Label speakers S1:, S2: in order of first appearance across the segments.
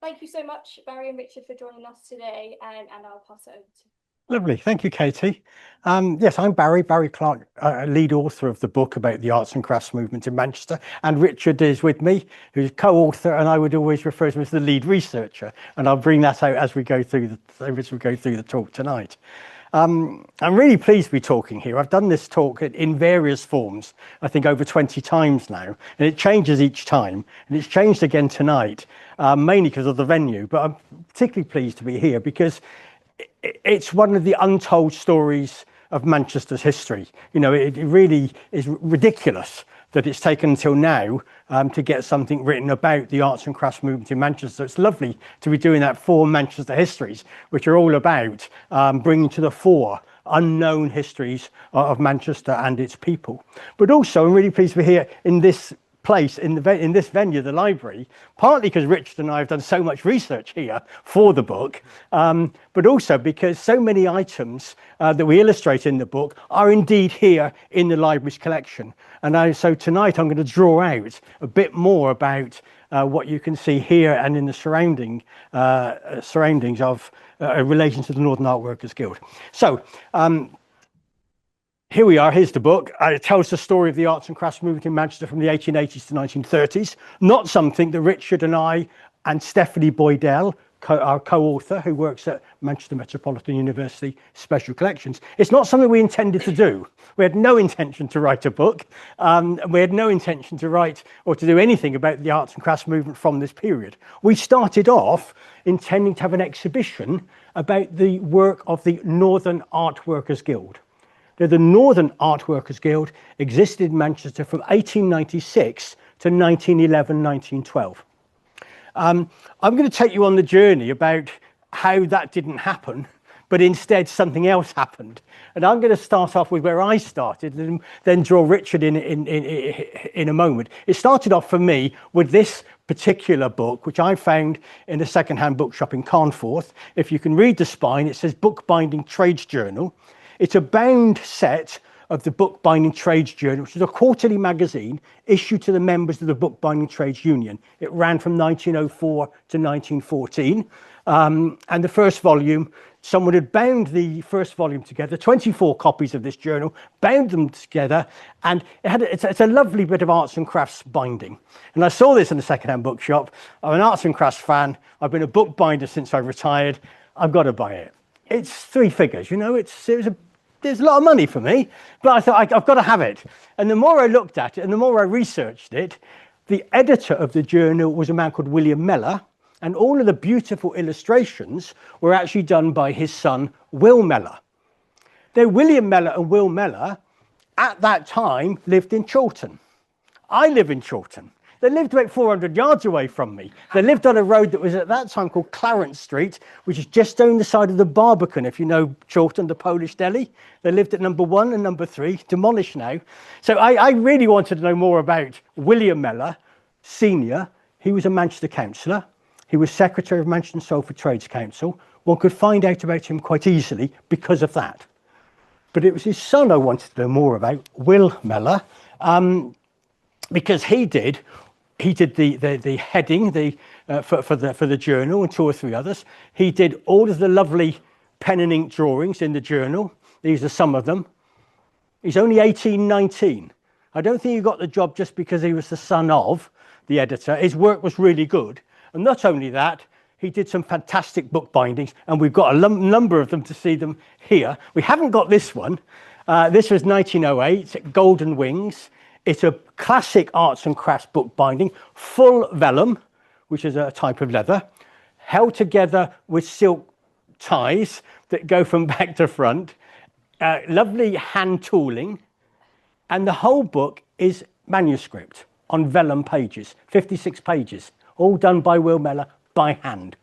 S1: Thank you so much, Barry and Richard, for joining us today, and I'll pass it over to
S2: Lovely. Thank you, Katie. Yes, I'm Barry Clark, lead author of the book about the arts and crafts movement in Manchester. And Richard is with me, who's co-author, and I would always refer to him as the lead researcher. And I'll bring that out as we go through the talk tonight. I'm really pleased to be talking here. I've done this talk in various forms, I think over 20 times now, and it changes each time. And it's changed again tonight, mainly because of the venue. But I'm particularly pleased to be here because it's one of the untold stories of Manchester's history. You know, it really is ridiculous that it's taken until now to get something written about the arts and crafts movement in Manchester. It's lovely to be doing that for Manchester Histories, which are all about bringing to the fore unknown histories of Manchester and its people. But also, I'm really pleased to be here in this place, in this venue, the library, partly because Richard and I have done so much research here for the book, but also because so many items that we illustrate in the book are indeed here in the library's collection. And so tonight I'm going to draw out a bit more about what you can see here and in the surroundings of in relation to the Northern Art Workers Guild. So here we are, here's the book. It tells the story of the arts and crafts movement in Manchester from the 1880s to 1930s. Not something that Richard and I and Stephanie Boydell, our co-author, who works at Manchester Metropolitan University Special Collections, it's not something we intended to do. We had no intention to write a book. We had no intention to write or to do anything about the arts and crafts movement from this period. We started off intending to have an exhibition about the work of the Northern Art Workers Guild. The Northern Art Workers Guild existed in Manchester from 1896 to 1911, 1912. I'm going to take you on the journey about how that didn't happen, but instead something else happened. And I'm going to start off with where I started and then draw Richard in a moment. It started off for me with this particular book, which I found in a second-hand bookshop in Carnforth. If you can read the spine, it says Bookbinding Trades Journal. It's a bound set of the Bookbinding Trades Journal, which is a quarterly magazine issued to the members of the Bookbinding Trades Union. It ran from 1904 to 1914. And the first volume, someone had bound the first volume together, 24 copies of this journal, bound them together, and it's a lovely bit of arts and crafts binding. And I saw this in the second-hand bookshop. I'm an arts and crafts fan. I've been a bookbinder since I retired. I've got to buy it. It's three figures, you know, there's a lot of money for me, but I thought I've got to have it. And the more I looked at it and the more I researched it, the editor of the journal was a man called William Mellor, and all of the beautiful illustrations were actually done by his son, Will Mellor. Now, William Mellor and Will Mellor, at that time, lived in Chawton. I live in Chawton. They lived about 400 yards away from me. They lived on a road that was at that time called Clarence Street, which is just down the side of the Barbican, if you know Chawton, the Polish deli. They lived at number 1 and number 3, demolished now. So I really wanted to know more about William Mellor, Senior. He was a Manchester councillor. He was secretary of Manchester and Salford Trades Council. One could find out about him quite easily because of that. But it was his son I wanted to know more about, Will Mellor, because he did the heading for the journal and 2 or 3 others. He did all of the lovely pen and ink drawings in the journal. These are some of them. He's only 18, 19. I don't think he got the job just because he was the son of the editor. His work was really good. And not only that, he did some fantastic book bindings, and we've got a number of them to see them here. We haven't got this one. This was 1908, Golden Wings. It's a classic arts and crafts book binding, full vellum, which is a type of leather, held together with silk ties that go from back to front, lovely hand tooling, and the whole book is manuscript on vellum pages, 56 pages, all done by Will Mellor by hand.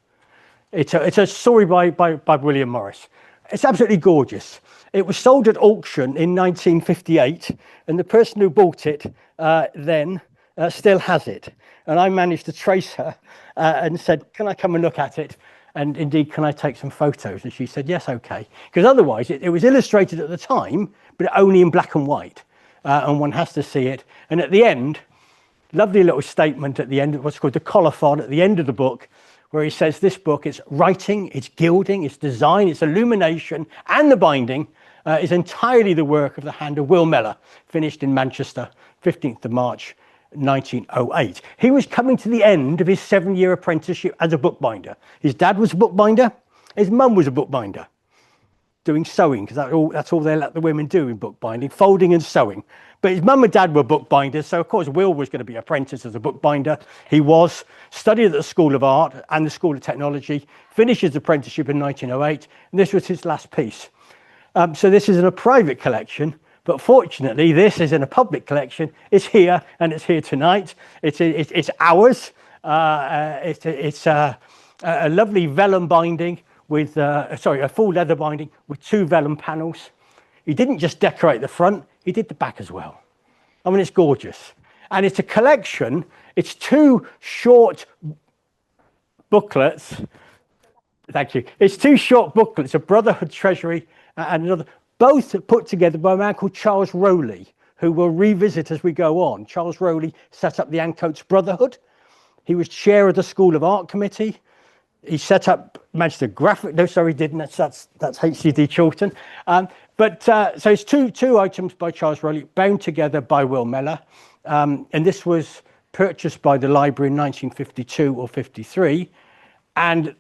S2: It's a story by William Morris. It's absolutely gorgeous. It was sold at auction in 1958, and the person who bought it then still has it. And I managed to trace her and said, can I come and look at it? And indeed, can I take some photos? And she said, yes, okay. Because otherwise, it was illustrated at the time, but only in black and white. And one has to see it. And at the end, lovely little statement at the end of what's called the colophon at the end of the book, where he says this book, its writing, its gilding, its design, its illumination, and the binding is entirely the work of the hand of Will Mellor, finished in Manchester, 15th of March, 1908. He was coming to the end of his 7-year apprenticeship as a bookbinder. His dad was a bookbinder. His mum was a bookbinder, doing sewing, because that's all they let the women do in bookbinding, folding and sewing. But his mum and dad were bookbinders, so of course Will was going to be apprenticed as a bookbinder. He was, studied at the School of Art and the School of Technology, finished his apprenticeship in 1908, and this was his last piece. So this is in a private collection, but fortunately this is in a public collection. It's here, and it's here tonight. It's ours. It's a lovely vellum binding with, a full leather binding with 2 vellum panels. He didn't just decorate the front, he did the back as well. I mean, it's gorgeous. And it's a collection, it's 2 short booklets. Thank you. It's 2 short booklets, a Brotherhood Treasury and another, both put together by a man called Charles Rowley, who we'll revisit as we go on. Charles Rowley set up the Ancoats Brotherhood. He was chair of the School of Art Committee. He set up Manchester Graphic. No, sorry, he didn't. That's HCD Chawton. So it's two items by Charles Rowley, bound together by Will Mellor. And this was purchased by the library in 1952 or 53. And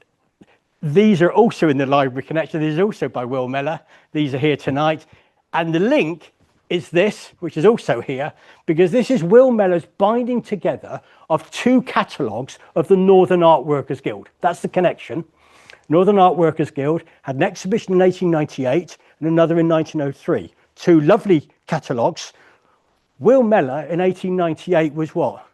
S2: these are also in the library collection. These are also by Will Mellor. These are here tonight. And the link is this, which is also here, because this is Will Mellor's binding together of 2 catalogues of the Northern Art Workers Guild. That's the connection. Northern Art Workers Guild had an exhibition in 1898 and another in 1903. 2 lovely catalogues. Will Mellor in 1898 was what?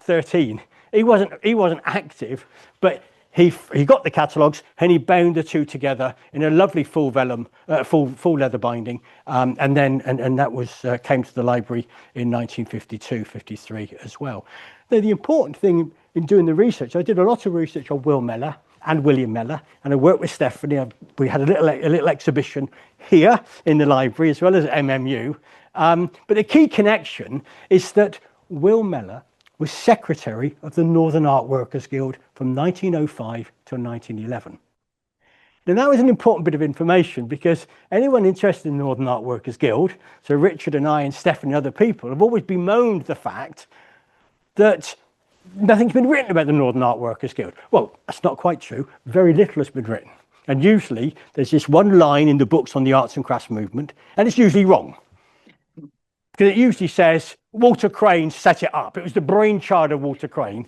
S2: 13. He wasn't active, but he got the catalogues and he bound the 2 together in a lovely full vellum, full leather binding, and that was came to the library in 1952, 53 as well. Now, the important thing in doing the research, I did a lot of research on Will Mellor and William Mellor, and I worked with Stephanie. We had a little exhibition here in the library as well as at MMU. But the key connection is that Will Mellor was secretary of the Northern Art Workers Guild from 1905 to 1911. Now, that was an important bit of information because anyone interested in the Northern Art Workers Guild, so Richard and I and Stephanie and other people, have always bemoaned the fact that nothing's been written about the Northern Art Workers Guild. Well, that's not quite true. Very little has been written. And usually there's this one line in the books on the arts and crafts movement, and it's usually wrong. Because it usually says, Walter Crane set it up. It was the brainchild of Walter Crane.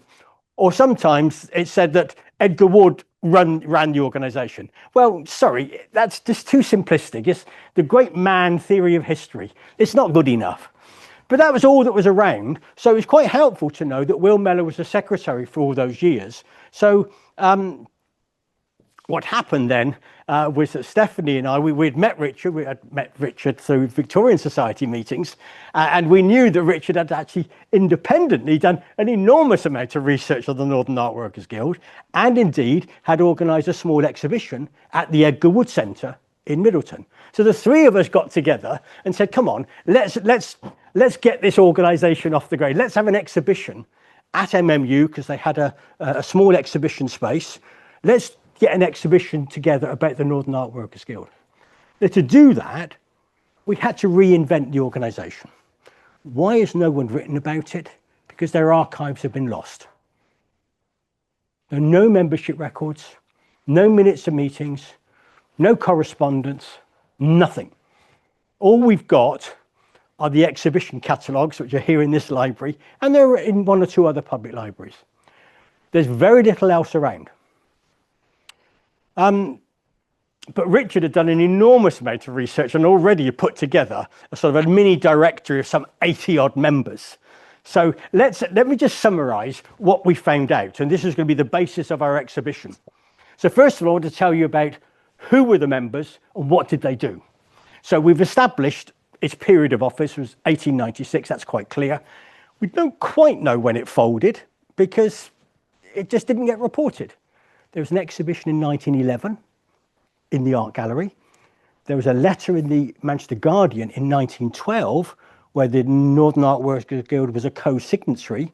S2: Or sometimes it said that Edgar Wood ran the organisation. Well, sorry, that's just too simplistic. It's the great man theory of history. It's not good enough. But that was all that was around. So it was quite helpful to know that Will Mellor was the secretary for all those years. So what happened then was that Stephanie and I, we'd met Richard. We had met Richard through Victorian Society meetings. And we knew that Richard had actually independently done an enormous amount of research on the Northern Art Workers Guild, and indeed had organised a small exhibition at the Edgar Wood Centre in Middleton. So the 3 of us got together and said, come on, let's get this organisation off the ground. Let's have an exhibition at MMU, because they had a small exhibition space. Let's get an exhibition together about the Northern Art Workers Guild. Now, to do that, we had to reinvent the organisation. Why has no one written about it? Because their archives have been lost. There are no membership records, no minutes of meetings, no correspondence, nothing. All we've got are the exhibition catalogues, which are here in this library, and they're in 1 or 2 other public libraries. There's very little else around. But Richard had done an enormous amount of research and already put together a sort of a mini directory of some 80-odd members. So let me just summarise what we found out, and this is going to be the basis of our exhibition. So first of all, I want to tell you about who were the members and what did they do. So we've established its period of office was 1896, that's quite clear. We don't quite know when it folded because it just didn't get reported. There was an exhibition in 1911 in the Art Gallery. There was a letter in the Manchester Guardian in 1912 where the Northern Art Workers Guild was a co-signatory.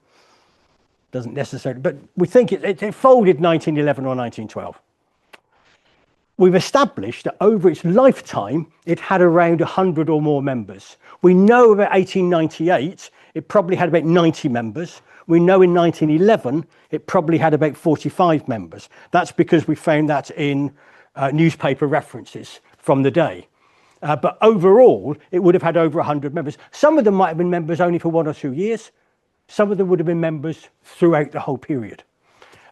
S2: doesn't necessarily, but we think it folded 1911 or 1912. We've established that over its lifetime, it had around 100 or more members. We know about 1898, it probably had about 90 members. We know in 1911, it probably had about 45 members. That's because we found that in newspaper references from the day. But overall, it would have had over 100 members. Some of them might have been members only for 1 or 2 years. Some of them would have been members throughout the whole period.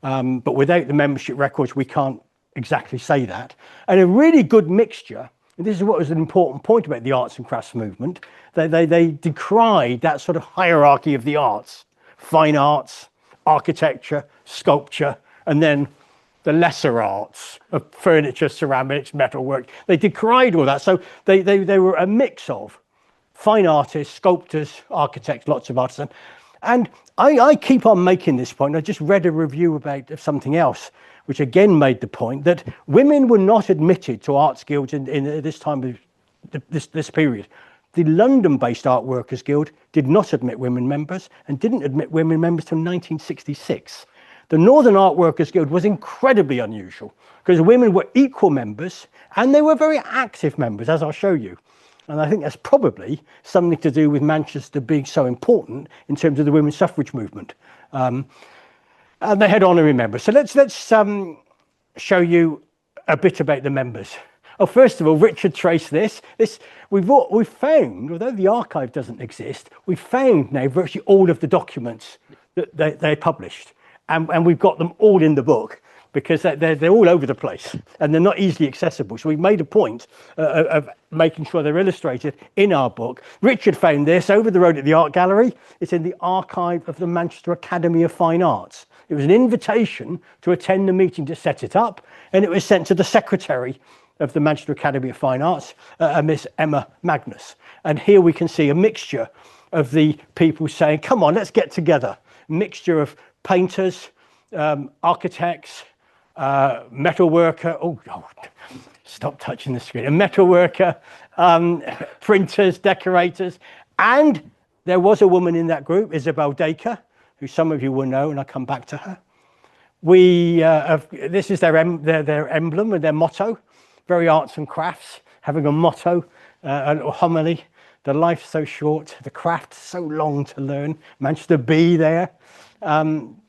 S2: But without the membership records, we can't exactly say that. And a really good mixture, and this is what was an important point about the arts and crafts movement, they decried that sort of hierarchy of the arts, fine arts, architecture, sculpture, and then the lesser arts of furniture, ceramics, metalwork. They decried all that. So they were a mix of fine artists, sculptors, architects, lots of artists. And I keep on making this point. I just read a review about something else, which again made the point that women were not admitted to arts guilds in this time of this period. The London-based Art Workers Guild did not admit women members and didn't admit women members till 1966. The Northern Art Workers Guild was incredibly unusual because women were equal members and they were very active members, as I'll show you. And I think that's probably something to do with Manchester being so important in terms of the women's suffrage movement. And they had honorary members. So let's show you a bit about the members. Oh, first of all, Richard traced this. We've found, although the archive doesn't exist, we've found now virtually all of the documents that they published. And we've got them all in the book because they're all over the place and they're not easily accessible. So we've made a point of making sure they're illustrated in our book. Richard found this over the road at the Art Gallery. It's in the archive of the Manchester Academy of Fine Arts. It was an invitation to attend the meeting to set it up, and it was sent to the secretary of the Manchester Academy of Fine Arts, Miss Emma Magnus. And here we can see a mixture of the people saying, come on, let's get together. Mixture of painters, architects, metal worker, stop touching the screen, a metal worker, printers, decorators, and there was a woman in that group, Isabel Dacre, who some of you will know, and I'll come back to her. This is their emblem and their motto, very arts and crafts, having a motto, a little homily, the life so short, the craft so long to learn, Manchester be there. And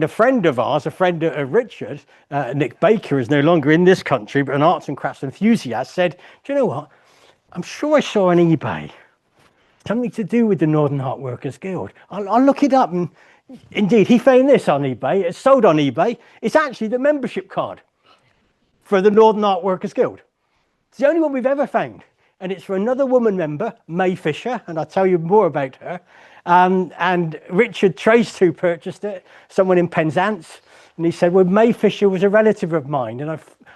S2: a friend of ours, a friend of Richard, Nick Baker, is no longer in this country, but an arts and crafts enthusiast, said, do you know what? I'm sure I saw on eBay something to do with the Northern Art Workers Guild. I'll look it up. And indeed, he found this on eBay. It's sold on eBay. It's actually the membership card for the Northern Art Workers Guild. It's the only one we've ever found. And it's for another woman member, May Fisher, and I'll tell you more about her. And Richard traced who purchased it, someone in Penzance, and he said, well, May Fisher was a relative of mine, and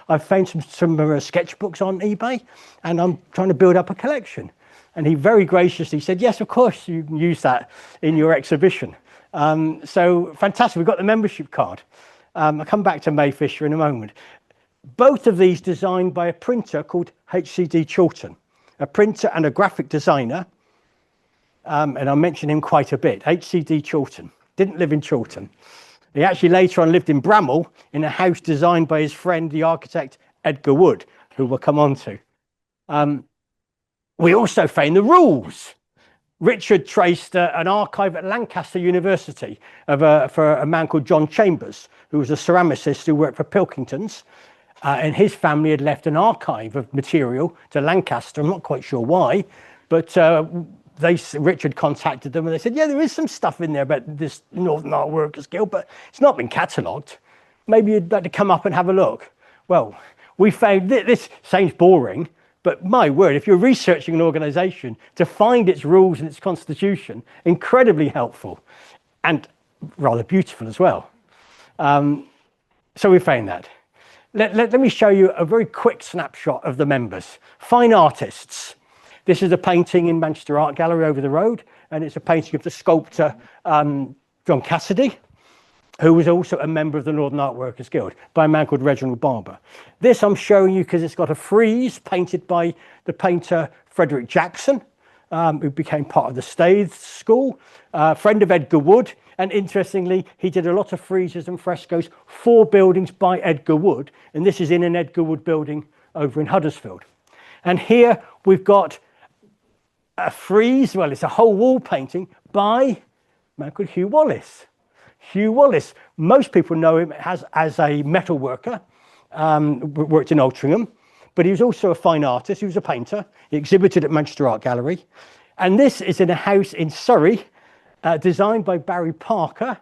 S2: I've found some of her sketchbooks on eBay, and I'm trying to build up a collection. And he very graciously said, yes, of course, you can use that in your exhibition. So fantastic, we've got the membership card. I'll come back to May Fisher in a moment. Both of these designed by a printer called HCD Chilton, a printer and a graphic designer. And I'll mention him quite a bit. HCD Chilton, didn't live in Chilton. He actually later on lived in Bramall in a house designed by his friend, the architect Edgar Wood, who we'll come on to. We also found the rules. Richard traced an archive at Lancaster University for a man called John Chambers, who was a ceramicist who worked for Pilkingtons. And his family had left an archive of material to Lancaster. I'm not quite sure why, but Richard contacted them and they said, yeah, there is some stuff in there about this Northern Art Workers Guild, but it's not been catalogued. Maybe you'd like to come up and have a look. Well, we found this sounds boring, but my word, if you're researching an organisation to find its rules and its constitution, incredibly helpful and rather beautiful as well. So we found that. Let me show you a very quick snapshot of the members. Fine artists. This is a painting in Manchester Art Gallery over the road, and it's a painting of the sculptor John Cassidy, who was also a member of the Northern Art Workers Guild, by a man called Reginald Barber. This I'm showing you because it's got a frieze painted by the painter Frederick Jackson, who became part of the Staithes School, friend of Edgar Wood. And interestingly, he did a lot of friezes and frescoes for buildings by Edgar Wood. And this is in an Edgar Wood building over in Huddersfield. And here we've got a frieze, well, it's a whole wall painting by a man called Hugh Wallace. Hugh Wallace, most people know him as a metal worker, worked in Altrincham, but he was also a fine artist. He was a painter. He exhibited at Manchester Art Gallery. And this is in a house in Surrey, designed by Barry Parker.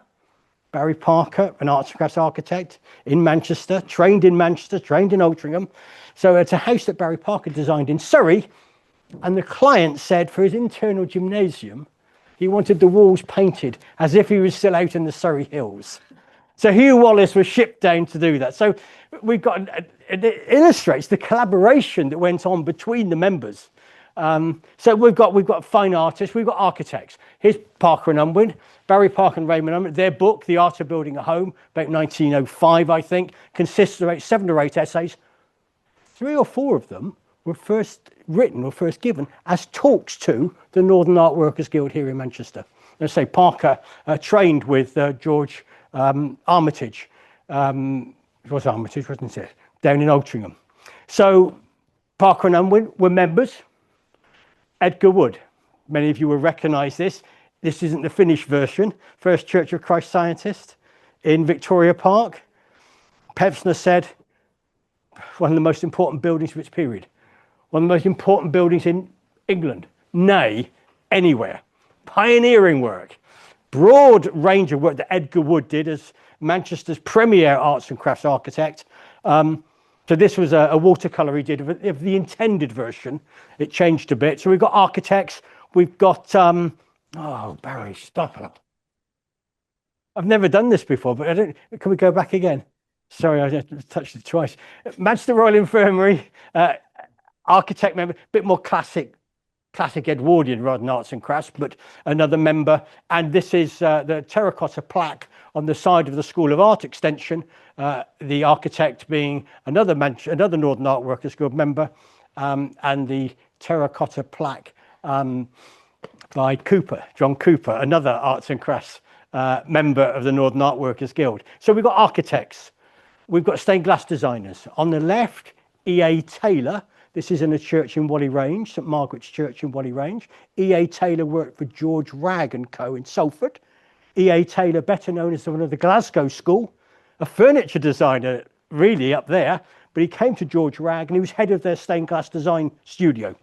S2: Barry Parker, an arts and crafts architect in Manchester, trained in Altrincham. So it's a house that Barry Parker designed in Surrey. And the client said for his internal gymnasium, he wanted the walls painted as if he was still out in the Surrey hills. So Hugh Wallace was shipped down to do that. So we've got, it illustrates the collaboration that went on between the members. So we've got fine artists, we've got architects. Here's Parker and Unwin, Barry Parker and Raymond Unwin. Their book, The Art of Building a Home, about 1905, I think, consists of about 7 or 8 essays. 3 or 4 of them were first written or first given as talks to the Northern Art Workers Guild here in Manchester. Let's say Parker trained with George Armitage. It was Armitage, wasn't it? Down in Altrincham. So Parker and Unwin were members. Edgar Wood, many of you will recognise this. This isn't the finished version. First Church of Christ Scientist in Victoria Park. Pevsner said, one of the most important buildings of its period. One of the most important buildings in England, nay, anywhere. Pioneering work. Broad range of work that Edgar Wood did as Manchester's premier arts and crafts architect. So this was a watercolour he did of the intended version. It changed a bit. So we've got architects. We've got, oh, Barry, stop it. I've never done this before, but can we go back again? Sorry, I touched it twice. Manchester Royal Infirmary, architect member, a bit more classic Edwardian rather than arts and crafts, but another member. And this is the terracotta plaque on the side of the School of Art Extension, the architect being another Northern Art Workers Guild member, and the terracotta plaque by John Cooper, another arts and crafts member of the Northern Art Workers Guild. So we've got architects, we've got stained glass designers. On the left, E.A. Taylor. This is in a church in Whalley Range, St Margaret's Church in Whalley Range. E.A. Taylor worked for George Ragg and Co. in Salford. E.A. Taylor, better known as one of the Glasgow School, a furniture designer really up there, but he came to George Ragg and he was head of their stained glass design studio.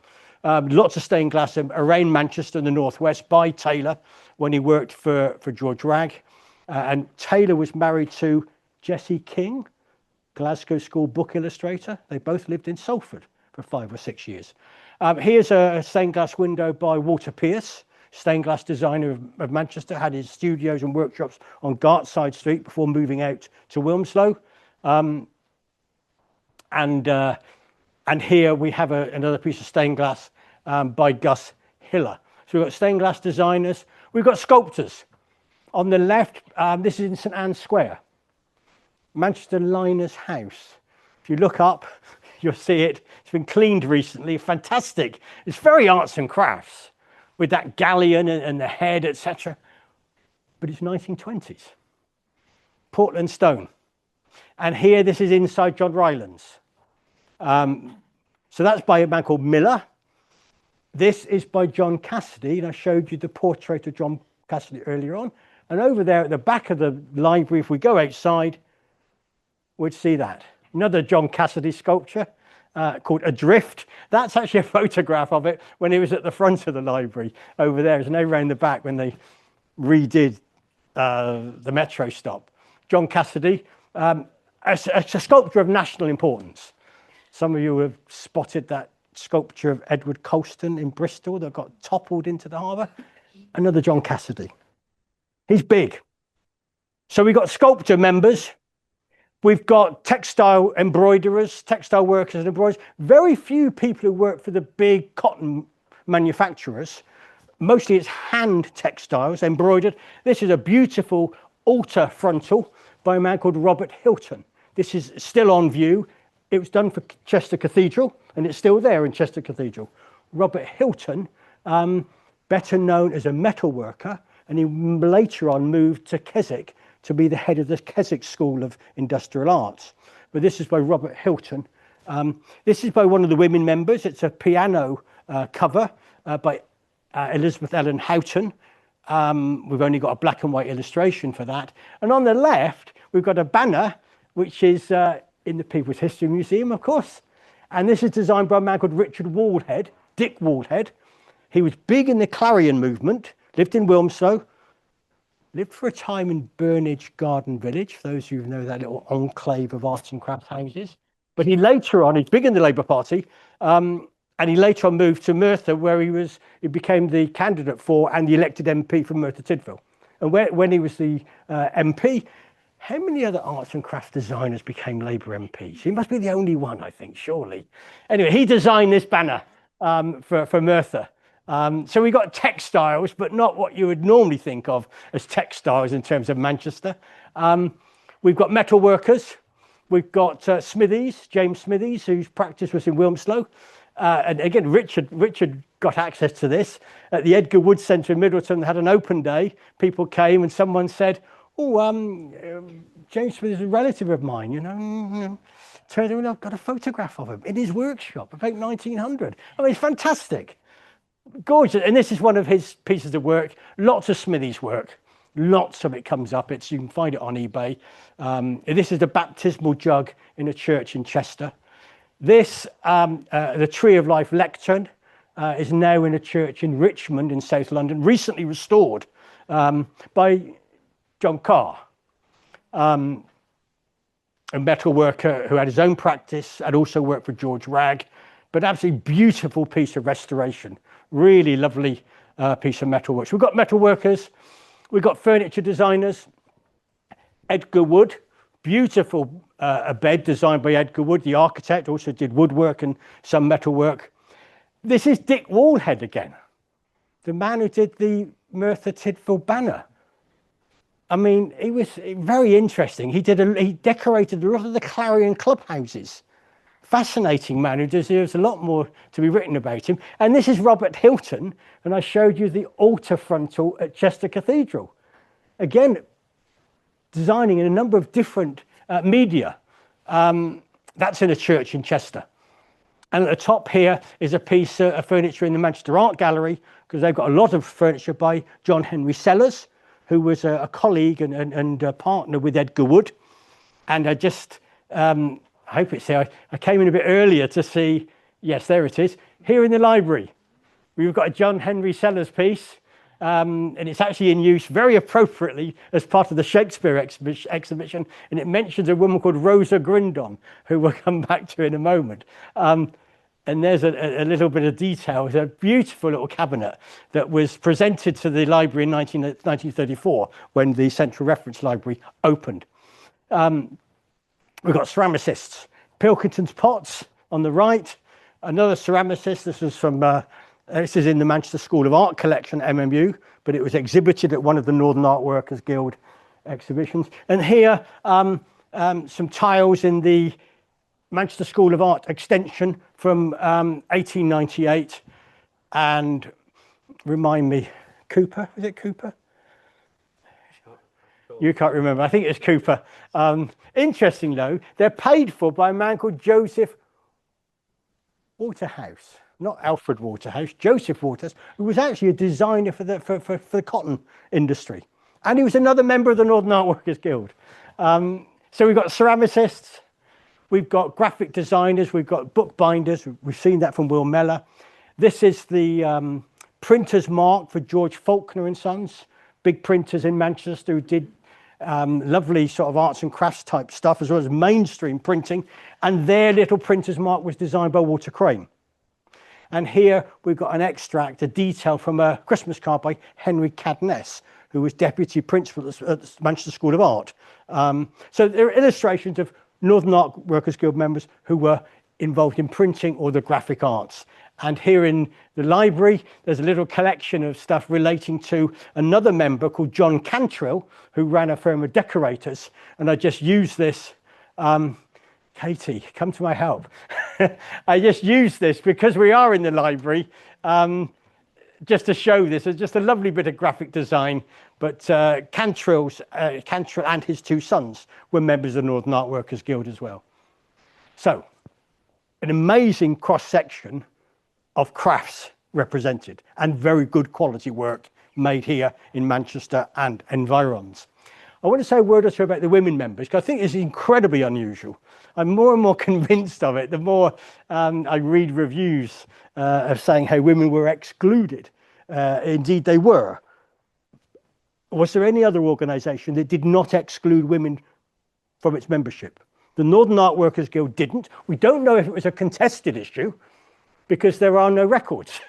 S2: Lots of stained glass around Manchester in the northwest by Taylor when he worked for George Ragg. And Taylor was married to Jessie King, Glasgow School book illustrator. They both lived in Salford for 5 or 6 years. Here's a stained glass window by Walter Pierce, stained glass designer of Manchester, had his studios and workshops on Gartside Street before moving out to Wilmslow. And here we have another piece of stained glass by Gus Hiller. So we've got stained glass designers. We've got sculptors. On the left, this is in St Anne's Square, Manchester Liners House. If you look up, you'll see it. It's been cleaned recently. Fantastic. It's very arts and crafts with that galleon and the head, etc. But it's 1920s. Portland stone. And here, this is inside John Rylands. So that's by a man called Miller. This is by John Cassidy. And I showed you the portrait of John Cassidy earlier on. And over there at the back of the library, if we go outside, we'd see that. Another John Cassidy sculpture called Adrift. That's actually a photograph of it when he was at the front of the library over there. It's now around the back when they redid the metro stop. John Cassidy, a sculpture of national importance. Some of you have spotted that sculpture of Edward Colston in Bristol that got toppled into the harbour. Another John Cassidy. He's big. So we've got sculptor members. We've got textile embroiderers, textile workers and embroiderers. Very few people who work for the big cotton manufacturers. Mostly it's hand textiles, embroidered. This is a beautiful altar frontal by a man called Robert Hilton. This is still on view. It was done for Chester Cathedral, and it's still there in Chester Cathedral. Robert Hilton better known as a metal worker, and he later on moved to Keswick to be the head of the Keswick School of Industrial Arts. But this is by Robert Hilton. This is by one of the women members. It's a piano cover by Elizabeth Ellen Houghton. We've only got a black and white illustration for that. And on the left, we've got a banner, which is in the People's History Museum, of course. And this is designed by a man called Richard Waldhead, Dick Waldhead. He was big in the Clarion movement, lived in Wilmslow, lived for a time in Burnage Garden Village, for those of you who know that little enclave of arts and crafts houses. But he later on, he's big in the Labour Party, and he later on moved to Merthyr, where he became the candidate for and the elected MP for Merthyr Tydfil. And when he was the MP, how many other arts and crafts designers became Labour MPs? He must be the only one, I think, surely. Anyway, he designed this banner for Merthyr. So we got textiles, but not what you would normally think of as textiles in terms of Manchester. We've got metal workers. We've got Smithies, James Smithies, whose practice was in Wilmslow. And again, Richard got access to this. At the Edgar Wood Centre in Middleton, they had an open day. People came and someone said, James Smith is a relative of mine, you know. Turns out I've got a photograph of him in his workshop about 1900. I mean, it's fantastic. Gorgeous. And this is one of his pieces of work. Lots of Smithies work. Lots of it comes up. You can find it on eBay. This is the baptismal jug in a church in Chester. This, the Tree of Life lectern, is now in a church in Richmond in South London, recently restored by John Carr, a metal worker who had his own practice and also worked for George Ragg, but absolutely beautiful piece of restoration. Really lovely piece of metal work. So we've got metal workers, we've got furniture designers, Edgar Wood, beautiful a bed designed by Edgar Wood, the architect, also did woodwork and some metal work. This is Dick Waldhead again, the man who did the Merthyr Tydfil banner. I mean, he was very interesting. He decorated a lot of the Clarion clubhouses. Fascinating man who deserves a lot more to be written about him. And this is Robert Hilton, and I showed you the altar frontal at Chester Cathedral. Again, designing in a number of different media. That's in a church in Chester. And at the top here is a piece of furniture in the Manchester Art Gallery, because they've got a lot of furniture by John Henry Sellers, who was a colleague and a partner with Edgar Wood. And I just, I hope it's there. I came in a bit earlier to see, yes, there it is. Here in the library, we've got a John Henry Sellers piece, and it's actually in use very appropriately as part of the Shakespeare exhibition. And it mentions a woman called Rosa Grindon, who we'll come back to in a moment. And there's a little bit of detail. It's a beautiful little cabinet that was presented to the library in 1934 when the Central Reference Library opened. We've got ceramicists. Pilkington's pots on the right. Another ceramicist. This was from, this is in the Manchester School of Art collection, MMU, but it was exhibited at one of the Northern Art Workers Guild exhibitions. And here, some tiles in the Manchester School of Art extension from 1898. And remind me, Cooper, is it Cooper? You can't remember, I think it's Cooper. Interesting though, they're paid for by a man called Joseph Waterhouse, not Alfred Waterhouse, Joseph Waterhouse, who was actually a designer for the cotton industry. And he was another member of the Northern Art Workers Guild. So we've got ceramicists, we've got graphic designers, we've got bookbinders. We've seen that from Will Mellor. This is the printer's mark for George Faulkner and Sons, big printers in Manchester who did lovely sort of arts and crafts type stuff, as well as mainstream printing. And their little printer's mark was designed by Walter Crane. And here we've got an extract, a detail from a Christmas card by Henry Cadness, who was deputy principal at the Manchester School of Art. So there are illustrations of Northern Art Workers Guild members who were involved in printing or the graphic arts. And here in the library, there's a little collection of stuff relating to another member called John Cantrill, who ran a firm of decorators. And I just used this, Katie, come to my help. I just used this because we are in the library. just to show this, it's just a lovely bit of graphic design. But Cantrill and his two sons were members of the Northern Art Workers Guild as well. So, an amazing cross-section of crafts represented, and very good quality work made here in Manchester and environs. I want to say a word or two about the women members, because I think it's incredibly unusual. I'm more and more convinced of it the more I read reviews of saying how women were excluded. Indeed, they were. Was there any other organisation that did not exclude women from its membership? The Northern Art Workers Guild didn't. We don't know if it was a contested issue because there are no records.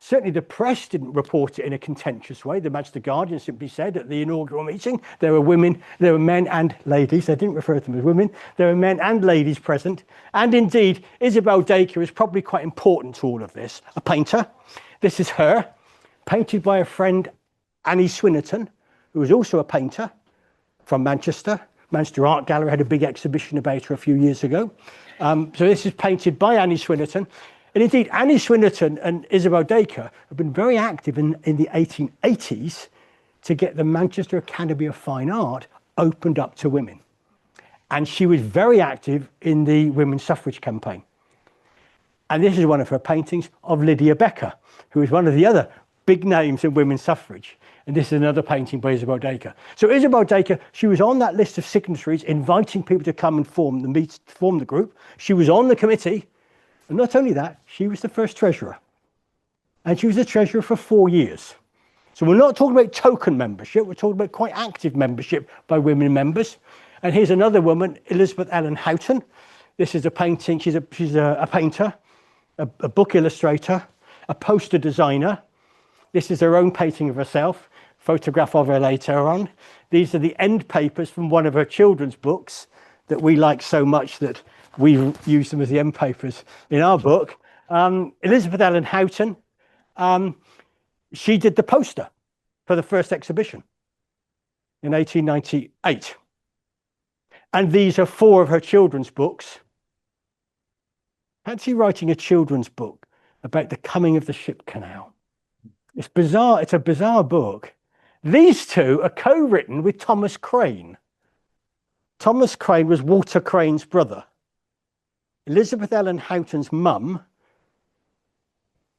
S2: Certainly the press didn't report it in a contentious way. The Manchester Guardian simply said at the inaugural meeting there were men and ladies. They didn't refer to them as women. There were men and ladies present. And indeed, Isabel Dacre is probably quite important to all of this. A painter. This is her, painted by a friend, Annie Swinnerton, who was also a painter from Manchester. Manchester Art Gallery had a big exhibition about her a few years ago. So this is painted by Annie Swinnerton. And indeed, Annie Swinnerton and Isabel Dacre have been very active in the 1880s to get the Manchester Academy of Fine Art opened up to women. And she was very active in the women's suffrage campaign. And this is one of her paintings of Lydia Becker, who is one of the other big names in women's suffrage. And this is another painting by Isabel Dacre. So Isabel Dacre, she was on that list of signatories inviting people to come and form the group. She was on the committee. And not only that, she was the first treasurer. And she was the treasurer for 4 years. So we're not talking about token membership, we're talking about quite active membership by women members. And here's another woman, Elizabeth Ellen Houghton. This is a painting, she's a painter, a book illustrator, a poster designer. This is her own painting of herself, photograph of her later on. These are the end papers from one of her children's books that we like so much that we use them as the end papers in our book. Elizabeth Ellen Houghton, she did the poster for the first exhibition in 1898. And these are 4 of her children's books. Fancy writing a children's book about the coming of the ship canal. It's bizarre, it's a bizarre book. These 2 are co-written with Thomas Crane. Thomas Crane was Walter Crane's brother. Elizabeth Ellen Houghton's mum,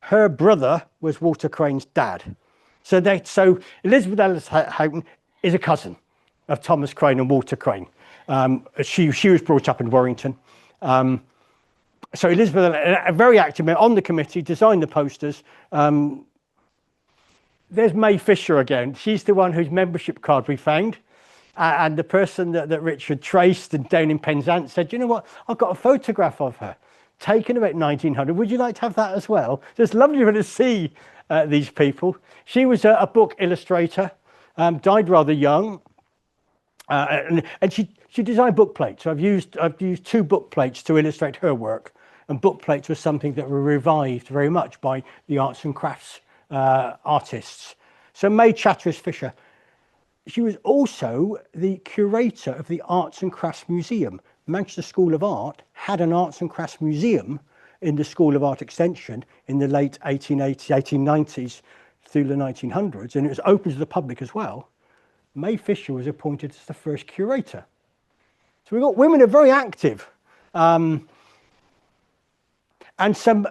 S2: her brother was Walter Crane's dad. So Elizabeth Ellen Houghton is a cousin of Thomas Crane and Walter Crane. She was brought up in Warrington. So Elizabeth, a very active member on the committee, designed the posters. There's May Fisher again. She's the one whose membership card we found. And the person that Richard traced and down in Penzance said, you know what, I've got a photograph of her taken about 1900. Would you like to have that as well? So it's lovely to see these people. She was a book illustrator, died rather young. And she designed book plates. So I've used 2 book plates to illustrate her work. And book plates was something that were revived very much by the arts and crafts artists. So May Chatteris Fisher. She was also the curator of the Arts and Crafts Museum. Manchester School of Art had an Arts and Crafts Museum in the School of Art Extension in the late 1890s through the 1900s, and it was open to the public as well. May Fisher was appointed as the first curator. So we've got women who are very active. And some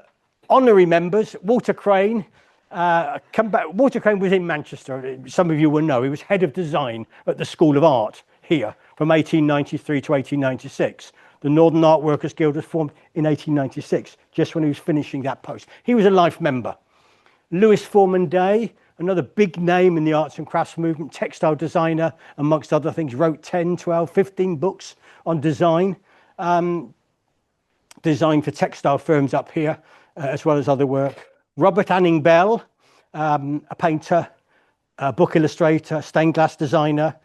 S2: honorary members, Walter Crane. Walter Crane was in Manchester. Some of you will know he was head of design at the School of Art here from 1893 to 1896. The Northern Art Workers Guild was formed in 1896, just when he was finishing that post. He was a life member. Lewis Foreman Day, another big name in the arts and crafts movement, textile designer, amongst other things, wrote 10, 12, 15 books on design, design for textile firms up here, as well as other work. Robert Anning Bell, a painter, a book illustrator, stained glass designer.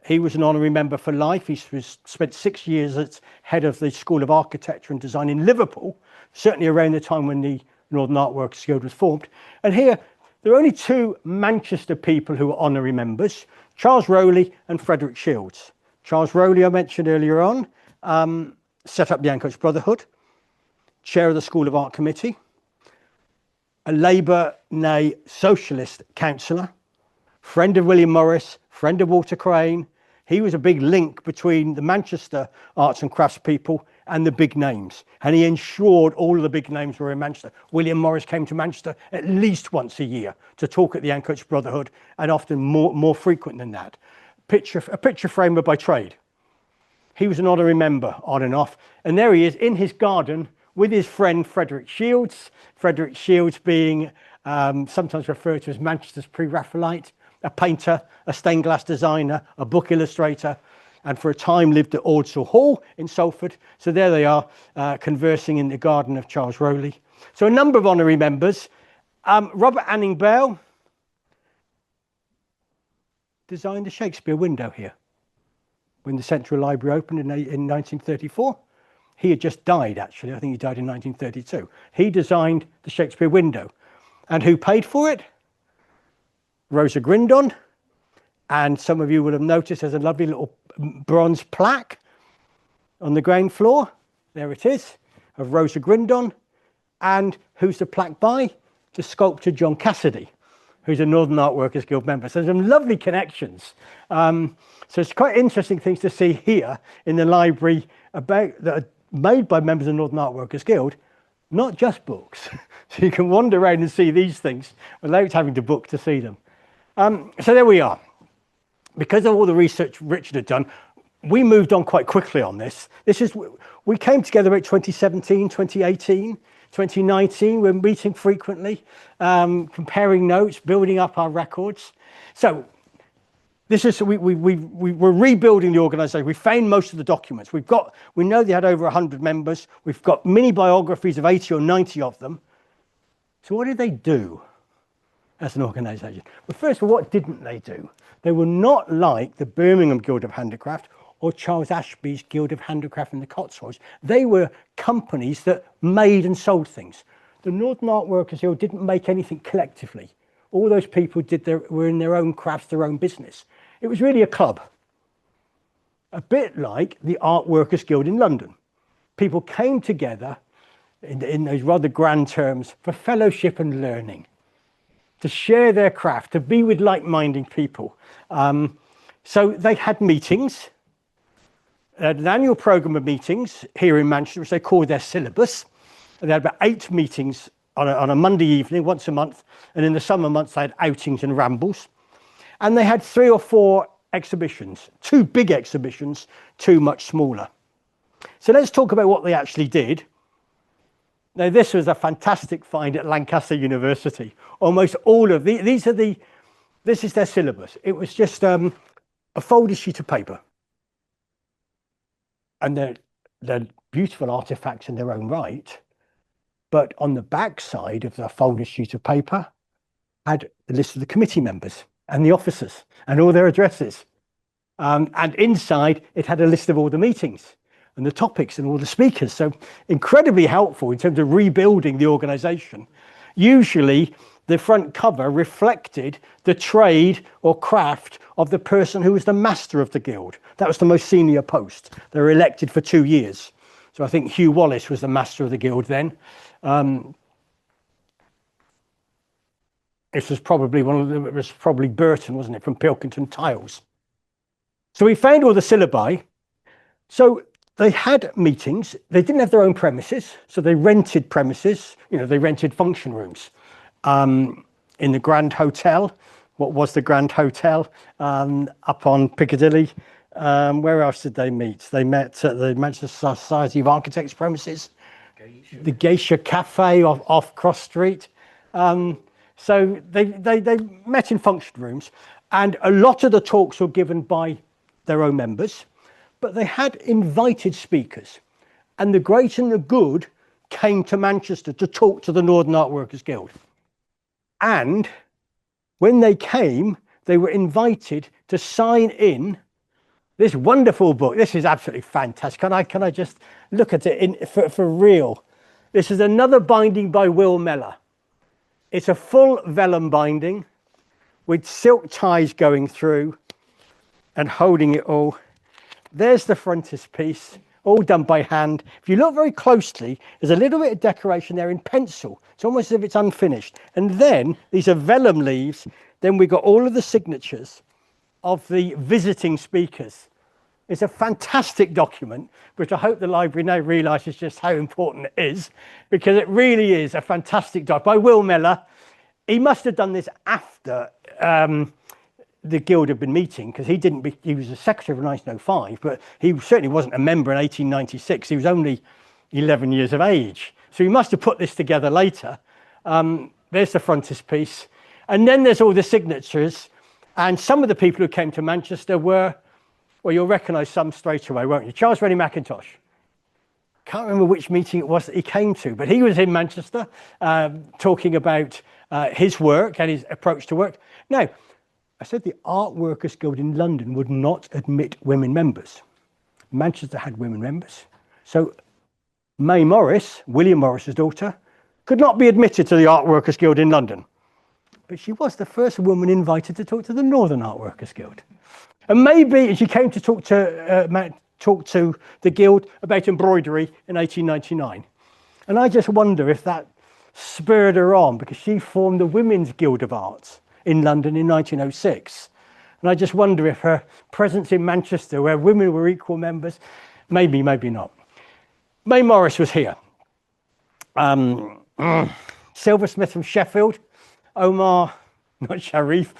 S2: He was an honorary member for life. He spent 6 years as head of the School of Architecture and Design in Liverpool, certainly around the time when the Northern Art Workers Guild was formed. And here, there are only 2 Manchester people who are honorary members, Charles Rowley and Frederick Shields. Charles Rowley, I mentioned earlier on, set up the Ancoats Brotherhood, chair of the School of Art Committee. a Labour, nay, socialist councillor, friend of William Morris, friend of Walter Crane. He was a big link between the Manchester arts and crafts people and the big names. And he ensured all of the big names were in Manchester. William Morris came to Manchester at least once a year to talk at the Ancoats Brotherhood, and often more frequent than that. A picture framer by trade. He was an honorary member on and off. And there he is in his garden with his friend Frederick Shields. Frederick Shields being sometimes referred to as Manchester's pre-Raphaelite, a painter, a stained glass designer, a book illustrator, and for a time lived at Ordsall Hall in Salford. So there they are, conversing in the garden of Charles Rowley. So a number of honorary members. Robert Anning Bell designed the Shakespeare window here when the Central Library opened in 1934. He had just died, actually. I think he died in 1932. He designed the Shakespeare window. And who paid for it? Rosa Grindon. And some of you will have noticed there's a lovely little bronze plaque on the ground floor. There it is, of Rosa Grindon. And who's the plaque by? The sculptor John Cassidy, who's a Northern Art Workers Guild member. So there's some lovely connections. So it's quite interesting things to see here in the library that are made by members of the Northern Art Workers Guild, not just books. So you can wander around and see these things without having to book to see them. So there we are. Because of all the research Richard had done, we moved on quite quickly on this. We came together about 2017, 2018, 2019. We're meeting frequently, comparing notes, building up our records. So we're rebuilding the organisation. We found most of the documents. We know they had over 100 members. We've got mini biographies of 80 or 90 of them. So what did they do as an organisation? Well, first of all, what didn't they do? They were not like the Birmingham Guild of Handicraft or Charles Ashby's Guild of Handicraft in the Cotswolds. They were companies that made and sold things. The Northern Art Workers Guild didn't make anything collectively. All those people were in their own crafts, their own business. It was really a club, a bit like the Art Workers Guild in London. People came together in those rather grand terms for fellowship and learning, to share their craft, to be with like-minded people. So they had meetings. They had an annual programme of meetings here in Manchester, which they called their syllabus. And they had about 8 meetings on a Monday evening, once a month. And in the summer months, they had outings and rambles. And they had 3 or 4 exhibitions, 2 big exhibitions, 2 much smaller. So let's talk about what they actually did. Now, this was a fantastic find at Lancaster University. Almost all of this is their syllabus. It was just a folded sheet of paper. And they're beautiful artifacts in their own right. But on the back side of the folded sheet of paper had the list of the committee members and the officers and all their addresses. And inside, it had a list of all the meetings and the topics and all the speakers. So incredibly helpful in terms of rebuilding the organisation. Usually, the front cover reflected the trade or craft of the person who was the master of the guild. That was the most senior post. They were elected for 2 years. So I think Hugh Wallace was the master of the guild then. This was probably it was probably Burton, wasn't it, from Pilkington Tiles. So we found all the syllabi. So they had meetings. They didn't have their own premises, so they rented premises. They rented function rooms in the Grand Hotel. What was the Grand Hotel up on Piccadilly? Where else did they meet? They met at the Manchester Society of Architects premises, the Geisha Cafe off Cross Street. So they met in function rooms, and a lot of the talks were given by their own members, but they had invited speakers, and the great and the good came to Manchester to talk to the Northern Art Workers Guild. And when they came, they were invited to sign in this wonderful book. This is absolutely fantastic. Can I just look at it for real? This is another binding by Will Mellor. It's a full vellum binding with silk ties going through and holding it all. There's the frontispiece all done by hand. If you look very closely, there's a little bit of decoration there in pencil. It's almost as if it's unfinished. And then these are vellum leaves. Then we've got all of the signatures of the visiting speakers. It's a fantastic document, which I hope the library now realises just how important it is, because it really is a fantastic document by Will Mellor. He must have done this after the Guild had been meeting, because he was a secretary of 1905, but he certainly wasn't a member in 1896. He was only 11 years of age. So he must have put this together later. There's the frontispiece. And then there's all the signatures. And some of the people who came to Manchester were, well, you'll recognise some straight away, won't you? Charles Rennie Mackintosh. Can't remember which meeting it was that he came to, but he was in Manchester talking about his work and his approach to work. Now, I said the Art Workers Guild in London would not admit women members. Manchester had women members. So May Morris, William Morris's daughter, could not be admitted to the Art Workers Guild in London. But she was the first woman invited to talk to the Northern Art Workers Guild. And maybe she came to talk to the Guild about embroidery in 1899. And I just wonder if that spurred her on, because she formed the Women's Guild of Arts in London in 1906. And I just wonder if her presence in Manchester, where women were equal members, maybe not. May Morris was here. Silversmith from Sheffield. Omar, not Sharif,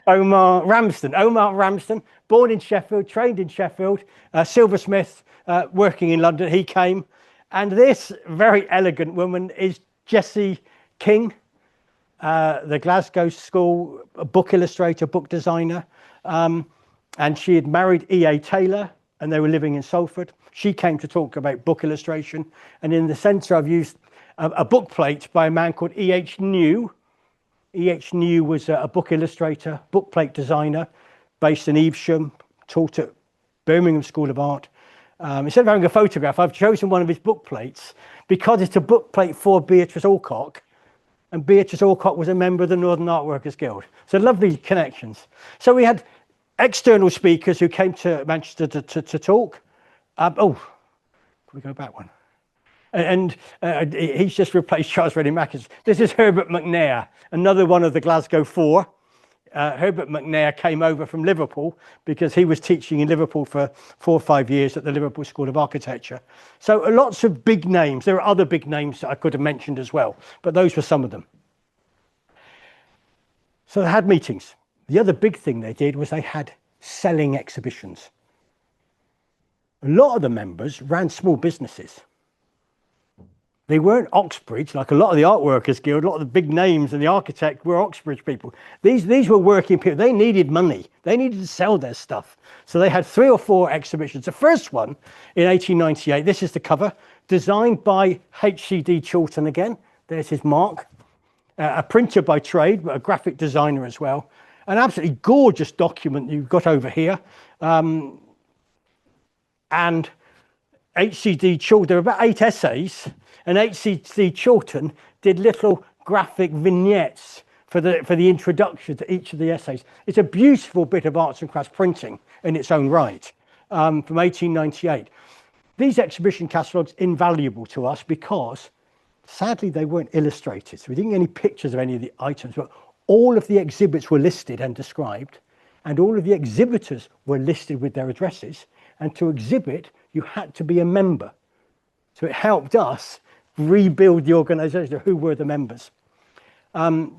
S2: Omar Ramsden. Omar Ramsden, born in Sheffield, trained in Sheffield, silversmith, working in London. He came. And this very elegant woman is Jessie King, the Glasgow School book illustrator, book designer. And she had married E.A. Taylor, and they were living in Salford. She came to talk about book illustration. And in the centre, I've used a book plate by a man called E.H. New. E.H. New was a book illustrator, book plate designer, based in Evesham, taught at Birmingham School of Art. Instead of having a photograph, I've chosen one of his book plates because it's a book plate for Beatrice Alcock. And Beatrice Alcock was a member of the Northern Art Workers Guild. So lovely connections. So we had external speakers who came to Manchester to talk. Can we go back one? And he's just replaced Charles Rennie Mackintosh. This is Herbert McNair, another one of the Glasgow Four. Herbert McNair came over from Liverpool because he was teaching in Liverpool for 4 or 5 years at the Liverpool School of Architecture. So lots of big names. There are other big names that I could have mentioned as well, but those were some of them. So they had meetings. The other big thing they did was they had selling exhibitions. A lot of the members ran small businesses. They weren't Oxbridge, like a lot of the Art Workers Guild, a lot of the big names and the architect were Oxbridge people. These were working people. They needed money. They needed to sell their stuff. So they had 3 or 4 exhibitions. The first one in 1898, this is the cover, designed by H.C.D. Chilton again. There's his mark. A printer by trade, but a graphic designer as well. An absolutely gorgeous document you've got over here. And H.C.D. Chilton, there are about 8 essays. And H.C.D. Chilton did little graphic vignettes for the introduction to each of the essays. It's a beautiful bit of arts and crafts printing in its own right, from 1898. These exhibition catalogues invaluable to us because, sadly, they weren't illustrated. So we didn't get any pictures of any of the items, but all of the exhibits were listed and described, and all of the exhibitors were listed with their addresses. And to exhibit, you had to be a member. So it helped us rebuild the organisation of who were the members. The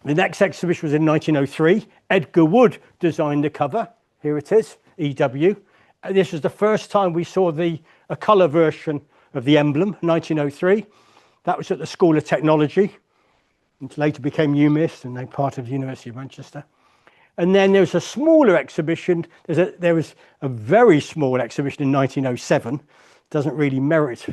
S2: next exhibition was in 1903. Edgar Wood designed the cover. Here it is, EW. This was the first time we saw a colour version of the emblem, 1903. That was at the School of Technology, which later became UMIST and now part of the University of Manchester. And then there was a smaller exhibition. There was a very small exhibition in 1907. Doesn't really merit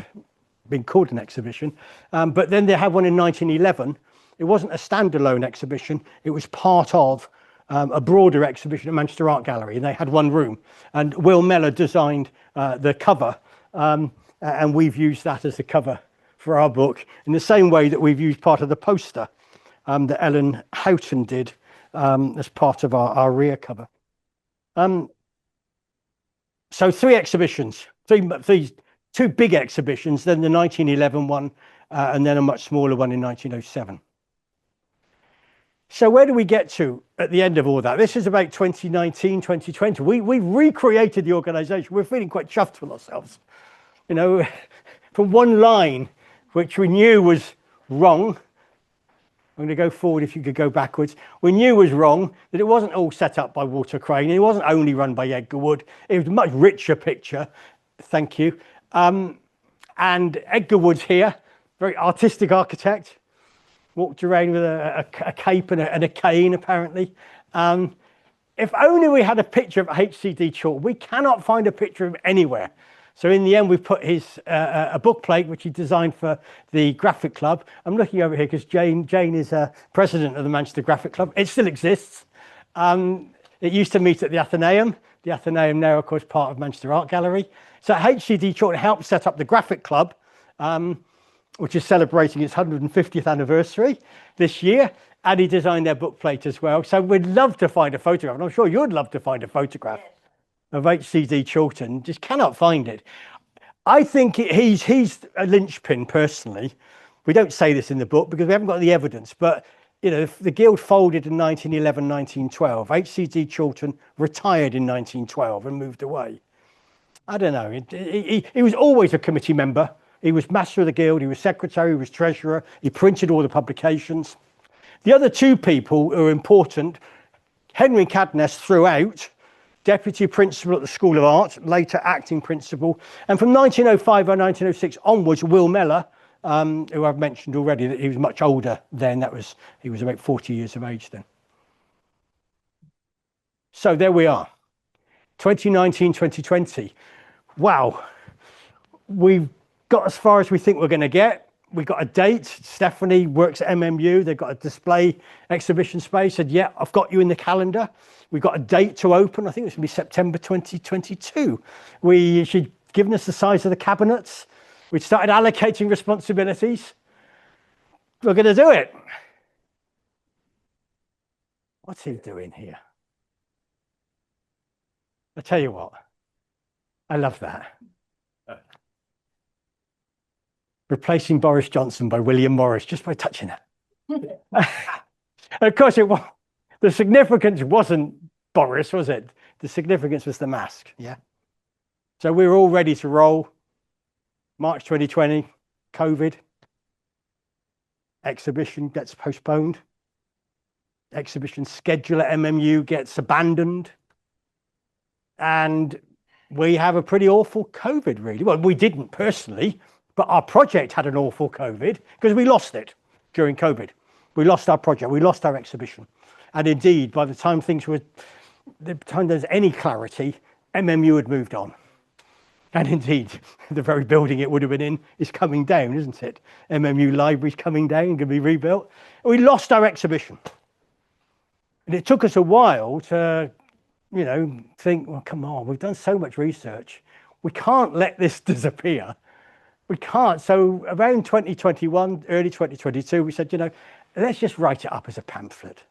S2: being called an exhibition. But then they had one in 1911. It wasn't a standalone exhibition. It was part of a broader exhibition at Manchester Art Gallery. And they had one room. And Will Mellor designed the cover. And we've used that as the cover for our book in the same way that we've used part of the poster that Ellen Houghton did as part of our rear cover. So 3 exhibitions. Three, two big exhibitions, then the 1911 one, and then a much smaller one in 1907. So where do we get to at the end of all that? This is about 2019, 2020. We recreated the organisation. We're feeling quite chuffed with ourselves. You know, from one line, which we knew was wrong. I'm going to go forward if you could go backwards. We knew was wrong, that it wasn't all set up by Walter Crane. It wasn't only run by Edgar Wood. It was a much richer picture. Thank you. And Edgar Wood's here, very artistic architect. Walked around with a cape and a cane, apparently. If only we had a picture of HCD Chorlton. We cannot find a picture of him anywhere. So in the end, we've put his a book plate, which he designed for the Graphic Club. I'm looking over here because Jane is president of the Manchester Graphic Club. It still exists. It used to meet at the Athenaeum. The Athenaeum now, of course, part of Manchester Art Gallery. So HCD Chorlton helped set up the Graphic Club, which is celebrating its 150th anniversary this year. And he designed their book plate as well. So we'd love to find a photograph. And I'm sure you'd love to find a photograph of HCD Chorlton. Just cannot find it. I think he's a linchpin, personally. We don't say this in the book because we haven't got the evidence. But, you know, the Guild folded in 1911, 1912. HCD Chorlton retired in 1912 and moved away. I don't know. He was always a committee member. He was master of the Guild, he was secretary, he was treasurer, he printed all the publications. The other two people who are important, Henry Cadness throughout, deputy principal at the School of Art, later acting principal. And from 1905 or 1906 onwards, Will Mellor, who I've mentioned already, that he was much older then, he was about 40 years of age then. So there we are, 2019, 2020. Wow, we've got as far as we think we're going to get. We've got a date. Stephanie works at MMU. They've got a display exhibition space. Said, yeah, I've got you in the calendar. We've got a date to open. I think it's going to be September 2022. She'd given us the size of the cabinets. We'd started allocating responsibilities. We're going to do it. What's he doing here? I tell you what, I love that. Replacing Boris Johnson by William Morris just by touching it. Of course, the significance wasn't Boris, was it? The significance was the mask. Yeah. So we were all ready to roll. March 2020, COVID. Exhibition gets postponed. Exhibition schedule at MMU gets abandoned. And we have a pretty awful COVID, really. Well, we didn't personally. But our project had an awful COVID because we lost it during COVID. We lost our project, we lost our exhibition. And indeed, by the time there's any clarity, MMU had moved on. And indeed, the very building it would have been in is coming down, isn't it? MMU Library's coming down, going to be rebuilt. We lost our exhibition. And it took us a while to, you know, think, well, come on, we've done so much research. We can't let this disappear. We can't. So around 2021, early 2022, we said, you know, let's just write it up as a pamphlet.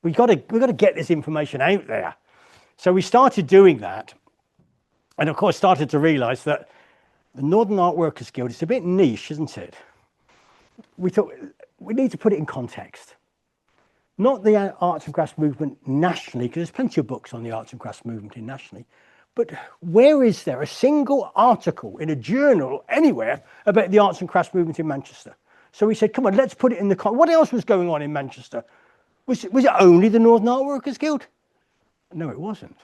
S2: We've got to get this information out there. So we started doing that. And of course, started to realize that the Northern Art Workers Guild is a bit niche, isn't it? We thought we need to put it in context. Not the arts and crafts movement nationally, because there's plenty of books on the arts and crafts movement nationally. But where is there a single article in a journal anywhere about the arts and crafts movement in Manchester? So we said, come on, let's put it in the... What else was going on in Manchester? Was it only the Northern Art Workers Guild? No, it wasn't.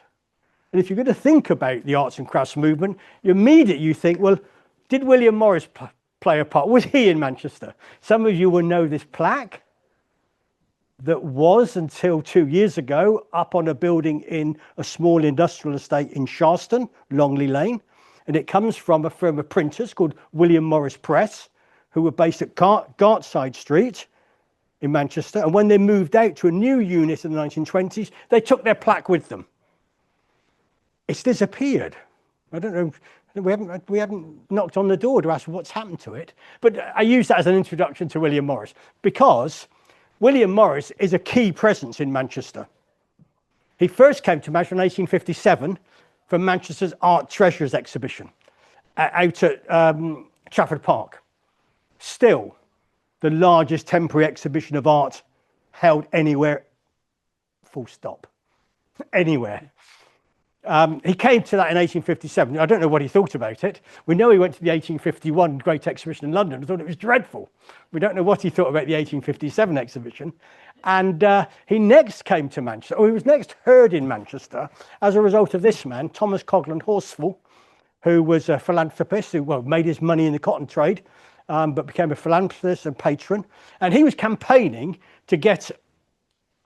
S2: And if you're going to think about the arts and crafts movement, you think, well, did William Morris play a part? Was he in Manchester? Some of you will know this plaque that was, until 2 years ago, up on a building in a small industrial estate in Sharston, Longley Lane. And it comes from a firm of printers called William Morris Press, who were based at Gartside Street in Manchester. And when they moved out to a new unit in the 1920s, they took their plaque with them. It's disappeared. I don't know. We haven't knocked on the door to ask what's happened to it. But I use that as an introduction to William Morris because William Morris is a key presence in Manchester. He first came to Manchester in 1857 for Manchester's Art Treasures exhibition. out at Trafford Park. Still the largest temporary exhibition of art held anywhere, full stop, anywhere. He came to that in 1857. I don't know what he thought about it. We know he went to the 1851 Great Exhibition in London and thought it was dreadful. We don't know what he thought about the 1857 exhibition. And he next came to Manchester, or he was next heard in Manchester as a result of this man, Thomas Coglan Horsfall, who was a philanthropist who made his money in the cotton trade, but became a philanthropist and patron. And he was campaigning to get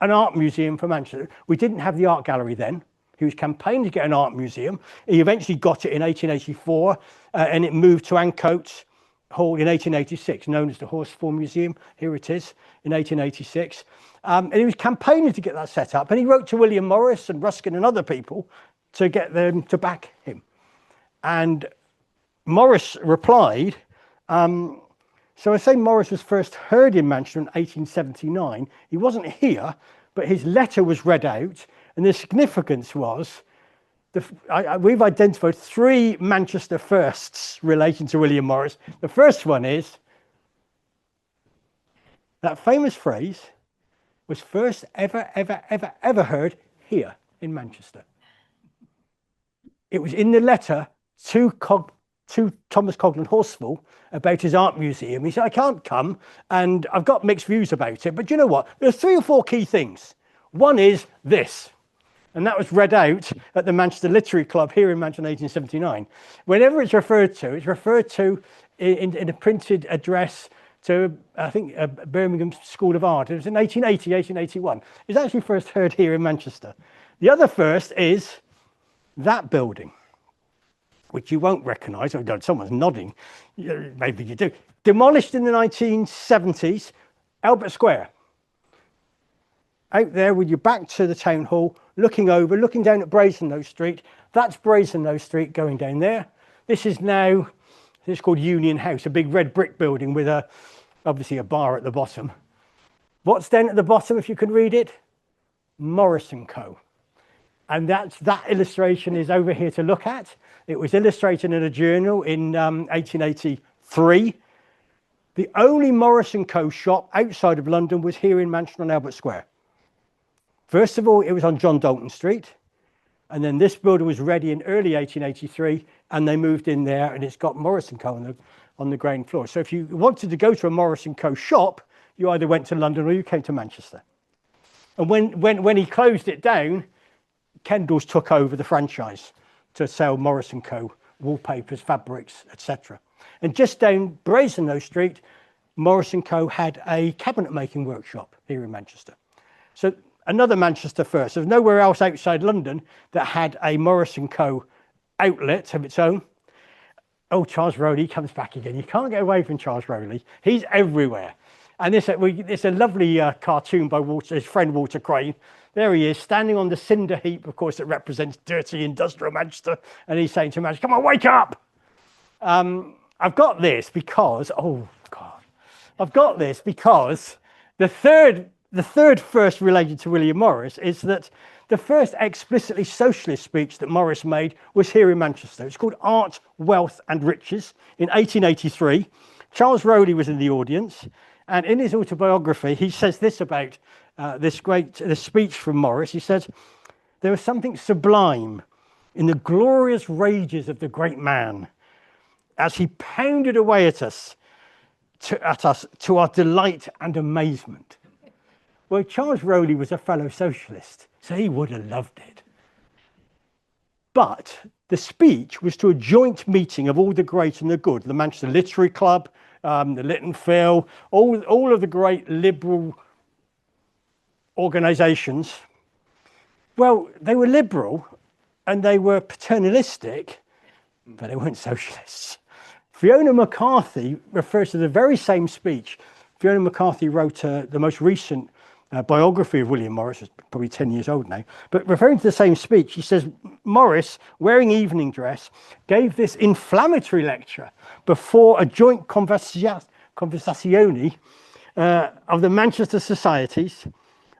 S2: an art museum for Manchester. We didn't have the art gallery then. He was campaigning to get an art museum. He eventually got it in 1884, and it moved to Ancoats Hall in 1886, known as the Horsfall Museum. Here it is, in 1886. And he was campaigning to get that set up. And he wrote to William Morris and Ruskin and other people to get them to back him. And Morris replied, so I say Morris was first heard in Manchester in 1879. He wasn't here, but his letter was read out. And the significance was, we've identified 3 Manchester firsts relating to William Morris. The first one is that famous phrase was first ever heard here in Manchester. It was in the letter to Thomas Coglan Horsfall about his art museum. He said, I can't come, and I've got mixed views about it, but you know what? There's 3 or 4 key things. One is this. And that was read out at the Manchester Literary Club here in Manchester in 1879. Whenever it's referred to in a printed address to, I think, Birmingham School of Art. It was in 1880, 1881. It's actually first heard here in Manchester. The other first is that building, which you won't recognise. Oh, God, someone's nodding. Maybe you do. Demolished in the 1970s, Albert Square. Out there with your back to the town hall, looking down at Brasenose Street. That's Brasenose Street going down there. This is called Union House, a big red brick building with obviously a bar at the bottom. What's down at the bottom, if you can read it? Morris & Co. And that illustration is over here to look at. It was illustrated in a journal in 1883. The only Morris & Co shop outside of London was here in Manchester on Albert Square. First of all, it was on John Dalton Street, and then this building was ready in early 1883, and they moved in there, and it's got Morris & Co on the ground floor. So if you wanted to go to a Morris & Co shop, you either went to London or you came to Manchester. And when he closed it down, Kendall's took over the franchise to sell Morris & Co wallpapers, fabrics, etc. And just down Brasenose Street, Morris & Co had a cabinet making workshop here in Manchester. So another Manchester first. There's nowhere else outside London that had a Morris & Co outlet of its own. Oh, Charles Rowley comes back again. You can't get away from Charles Rowley. He's everywhere. And it's a lovely cartoon by his friend Walter Crane. There he is, standing on the cinder heap, of course, that represents dirty industrial Manchester. And he's saying to Manchester, come on, wake up. I've got this because, oh, God. I've got this because the third first related to William Morris is that the first explicitly socialist speech that Morris made was here in Manchester. It's called Art, Wealth and Riches in 1883. Charles Rowley was in the audience, and in his autobiography, he says this about this speech from Morris. He says, there was something sublime in the glorious rages of the great man as he pounded away at us to our delight and amazement. Well, Charles Rowley was a fellow socialist, so he would have loved it. But the speech was to a joint meeting of all the great and the good, the Manchester Literary Club, the Lit and Phil, all of the great liberal organisations. Well, they were liberal and they were paternalistic, but they weren't socialists. Fiona McCarthy refers to the very same speech. Fiona McCarthy wrote the most recent biography of William Morris, is probably 10 years old now, but referring to the same speech, he says, Morris, wearing evening dress, gave this inflammatory lecture before a joint conversazione of the Manchester Societies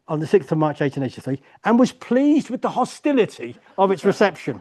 S2: on the 6th of March 1883, and was pleased with the hostility of its reception,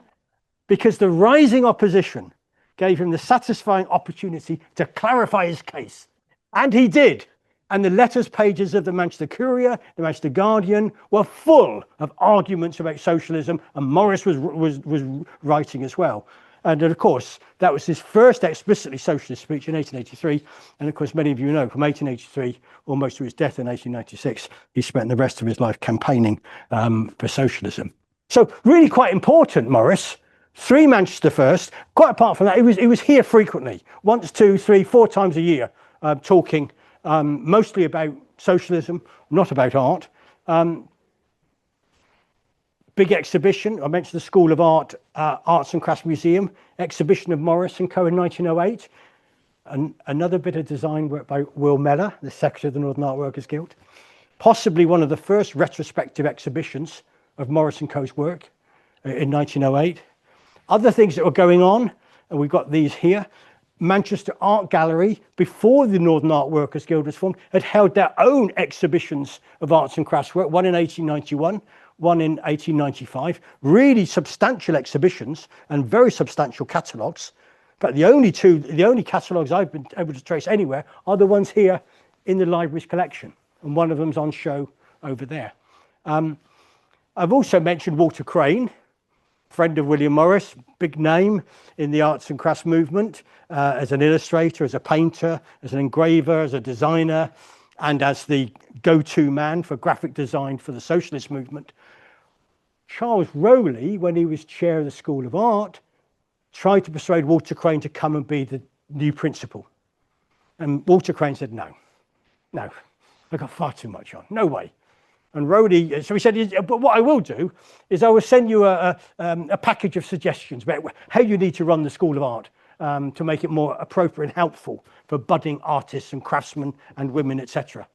S2: because the rising opposition gave him the satisfying opportunity to clarify his case. And he did. And the letters pages of the Manchester Courier, the Manchester Guardian were full of arguments about socialism, and Morris was writing as well. And of course, that was his first explicitly socialist speech in 1883. And of course, many of you know from 1883, almost to his death in 1896, he spent the rest of his life campaigning for socialism. So really quite important, Morris. 3 Manchester first. Quite apart from that, he was here frequently, once, 2, 3, 4 times a year, talking mostly about socialism, not about art. Big exhibition. I mentioned the School of Art, Arts and Crafts Museum, exhibition of Morris and Co. in 1908. And another bit of design work by Will Mellor, the Secretary of the Northern Art Workers Guild. Possibly one of the first retrospective exhibitions of Morris and Co.'s work in 1908. Other things that were going on, and we've got these here. Manchester Art Gallery, before the Northern Art Workers Guild was formed, had held their own exhibitions of arts and crafts work, one in 1891, one in 1895, really substantial exhibitions and very substantial catalogues. But the only catalogues I've been able to trace anywhere are the ones here in the library's collection. And one of them's on show over there. I've also mentioned Walter Crane, friend of William Morris, big name in the arts and crafts movement, as an illustrator, as a painter, as an engraver, as a designer, and as the go-to man for graphic design for the socialist movement. Charles Rowley, when he was chair of the School of Art, tried to persuade Walter Crane to come and be the new principal. And Walter Crane said, no, I've got far too much on, no way. And Rowley, so he said, but what I will do is I will send you a package of suggestions about how you need to run the School of Art to make it more appropriate and helpful for budding artists and craftsmen and women, etc.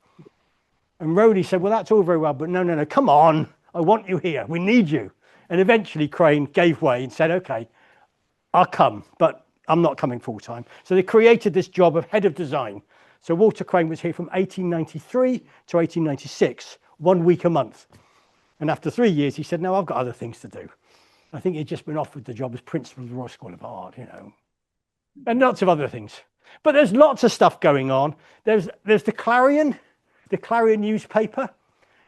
S2: And Rowley said, well, that's all very well, but no, come on. I want you here. We need you. And eventually Crane gave way and said, okay, I'll come, but I'm not coming full time. So they created this job of head of design. So Walter Crane was here from 1893 to 1896. 1 week a month. And after 3 years, he said, no, I've got other things to do. I think he'd just been offered the job as principal of the Royal School of Art, and lots of other things. But there's lots of stuff going on. There's the Clarion newspaper.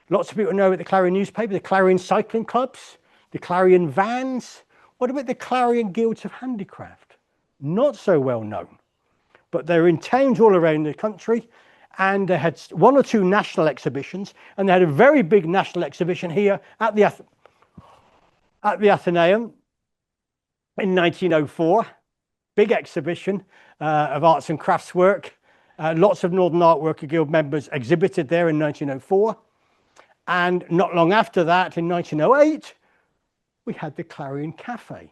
S2: Lots of people know about the Clarion newspaper, the Clarion cycling clubs, the Clarion vans. What about the Clarion Guilds of Handicraft? Not so well known, but they're in towns all around the country. And they had 1 or 2 national exhibitions, and they had a very big national exhibition here at the Athenaeum in 1904. Big exhibition of arts and crafts work. Lots of Northern Art Worker Guild members exhibited there in 1904. And not long after that, in 1908, we had the Clarion Cafe.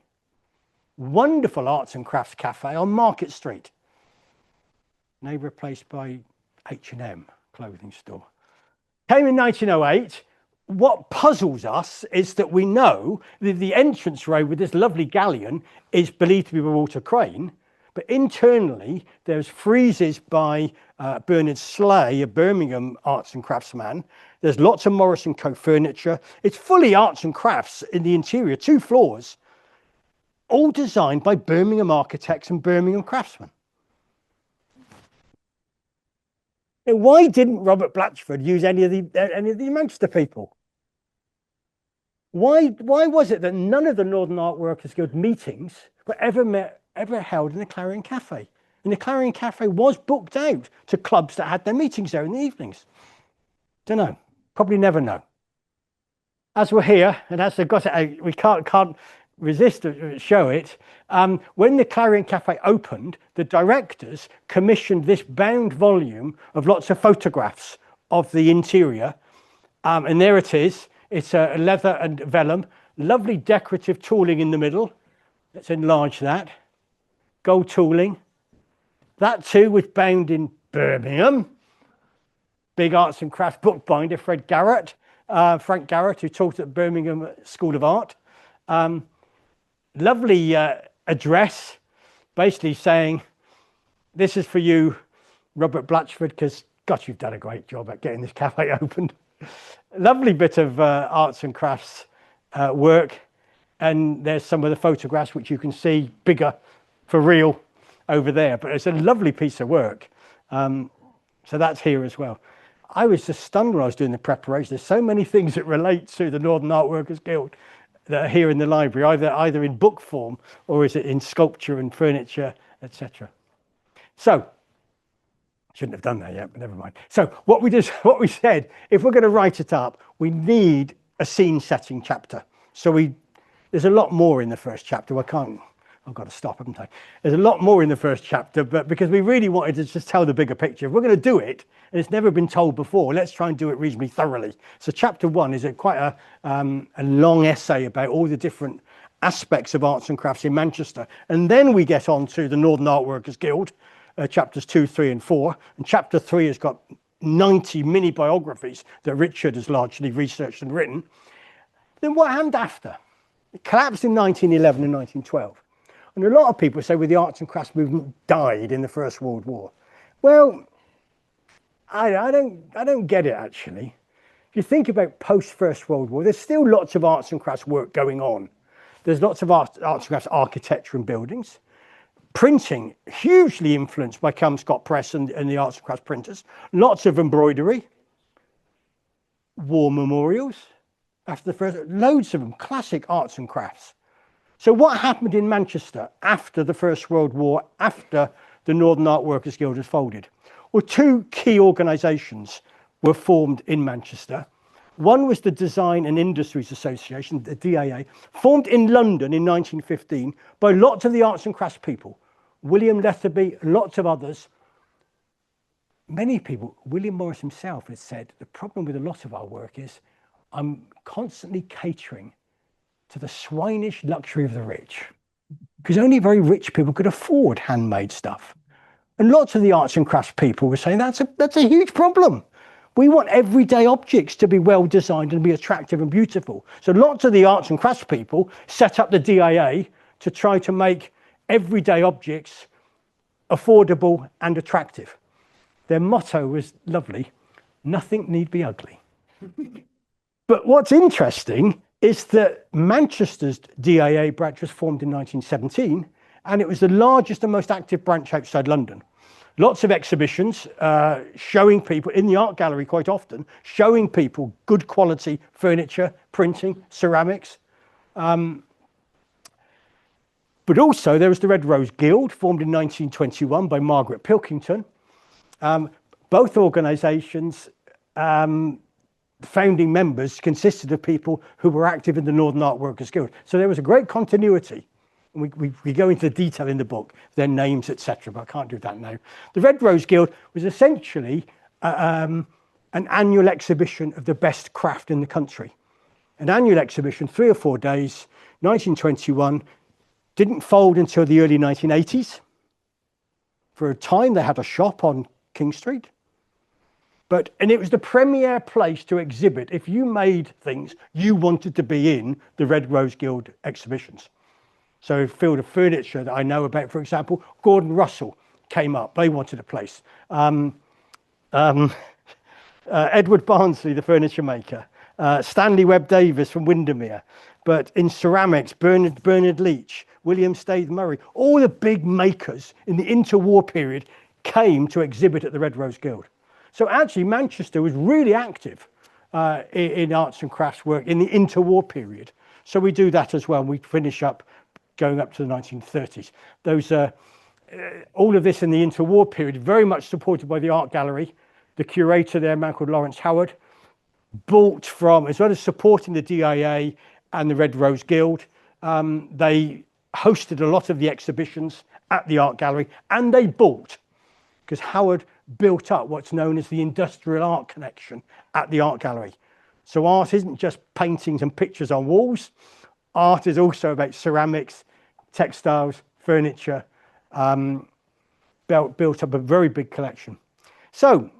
S2: Wonderful arts and crafts cafe on Market Street. Now replaced by H&M clothing store. Came in 1908. What puzzles us is that we know that the entrance road with this lovely galleon is believed to be by Walter Crane, but internally there's friezes by Bernard Slay, a Birmingham arts and craftsman. There's lots of Morris & Co furniture. It's fully arts and crafts in the interior, 2 floors, all designed by Birmingham architects and Birmingham craftsmen. Now, why didn't Robert Blatchford use any of the Manchester people? Why was it that none of the Northern Art Workers Guild meetings were ever held in the Clarion Cafe? And the Clarion Cafe was booked out to clubs that had their meetings there in the evenings. Don't know. Probably never know. As we're here, and as they've got it out, we can't resist to show it. When the Clarion Cafe opened, the directors commissioned this bound volume of lots of photographs of the interior. And there it is. It's a leather and vellum. Lovely decorative tooling in the middle. Let's enlarge that. Gold tooling. That too was bound in Birmingham. Big arts and crafts bookbinder, Frank Garrett, who taught at Birmingham School of Art. Lovely address, basically saying, this is for you, Robert Blatchford, because, God, you've done a great job at getting this cafe opened. Lovely bit of arts and crafts work. And there's some of the photographs which you can see bigger for real over there, but it's a lovely piece of work. So that's here as well. I was just stunned when I was doing the preparation. There's so many things that relate to the Northern Art Workers Guild that are here in the library, either in book form or is it in sculpture and furniture, etc. So, shouldn't have done that yet, but never mind. So what we said, if we're going to write it up, we need a scene setting chapter. So there's a lot more in the first chapter. I've got to stop, haven't I? There's a lot more in the first chapter, but because we really wanted to just tell the bigger picture, if we're going to do it, and it's never been told before, let's try and do it reasonably thoroughly. So chapter 1 is quite a long essay about all the different aspects of arts and crafts in Manchester. And then we get on to the Northern Art Workers Guild, chapters 2, 3 and 4. And chapter 3 has got 90 mini biographies that Richard has largely researched and written. Then what happened after? It collapsed in 1911 and 1912. And a lot of people say, well, the arts and crafts movement died in the First World War. Well, I don't get it, actually. If you think about post-First World War, there's still lots of arts and crafts work going on. There's lots of arts and crafts architecture and buildings. Printing, hugely influenced by Kelmscott Press and the arts and crafts printers. Lots of embroidery. War memorials. After the first, loads of them, classic arts and crafts. So what happened in Manchester after the First World War, after the Northern Art Workers Guild was folded? Well, two key organisations were formed in Manchester. One was the Design and Industries Association, the DAA, formed in London in 1915 by lots of the arts and crafts people. William Letherby, lots of others. Many people, William Morris himself has said, the problem with a lot of our work is I'm constantly catering to the swinish luxury of the rich, because only very rich people could afford handmade stuff. And lots of the arts and crafts people were saying that's a huge problem. We want everyday objects to be well designed and be attractive and beautiful. So lots of the arts and crafts people set up the DAA to try to make everyday objects affordable and attractive. Their motto was lovely: nothing need be ugly. But what's interesting is that Manchester's DAA branch was formed in 1917, and it was the largest and most active branch outside London. Lots of exhibitions showing people, in the art gallery quite often, showing people good quality furniture, printing, ceramics. But also there was the Red Rose Guild, formed in 1921 by Margaret Pilkington. Both organisations, founding members consisted of people who were active in the Northern Art Workers Guild. So there was a great continuity. We go into the detail in the book, their names, etc., but I can't do that now. The Red Rose Guild was essentially an annual exhibition of the best craft in the country. An annual exhibition, 3 or 4 days, 1921, didn't fold until the early 1980s. For a time, they had a shop on King Street. And it was the premier place to exhibit. If you made things, you wanted to be in the Red Rose Guild exhibitions. So field of furniture that I know about, for example, Gordon Russell came up. They wanted a place. Edward Barnsley, the furniture maker. Stanley Webb Davis from Windermere. But in ceramics, Bernard Leach, William Staithe Murray, all the big makers in the interwar period came to exhibit at the Red Rose Guild. So actually, Manchester was really active in arts and crafts work in the interwar period. So we do that as well. We finish up going up to the 1930s. Those, all of this in the interwar period, very much supported by the art gallery. The curator there, a man called Lawrence Howard, bought from, as well as supporting the DIA and the Red Rose Guild, they hosted a lot of the exhibitions at the art gallery, and they bought, because Howard built up what's known as the industrial art connection at the art gallery. So art isn't just paintings and pictures on walls. Art is also about ceramics, textiles, furniture, built up a very big collection. So,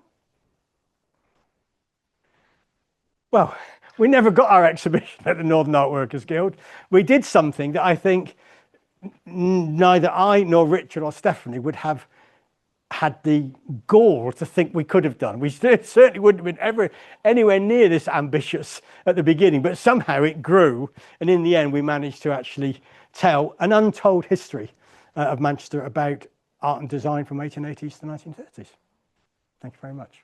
S2: well, we never got our exhibition at the Northern Art Workers Guild. We did something that I think neither I nor Richard or Stephanie would have had the gall to think we could have done. We certainly wouldn't have been anywhere near this ambitious at the beginning, but somehow it grew, and in the end we managed to actually tell an untold history of Manchester about art and design from 1880s to 1930s. Thank you very much.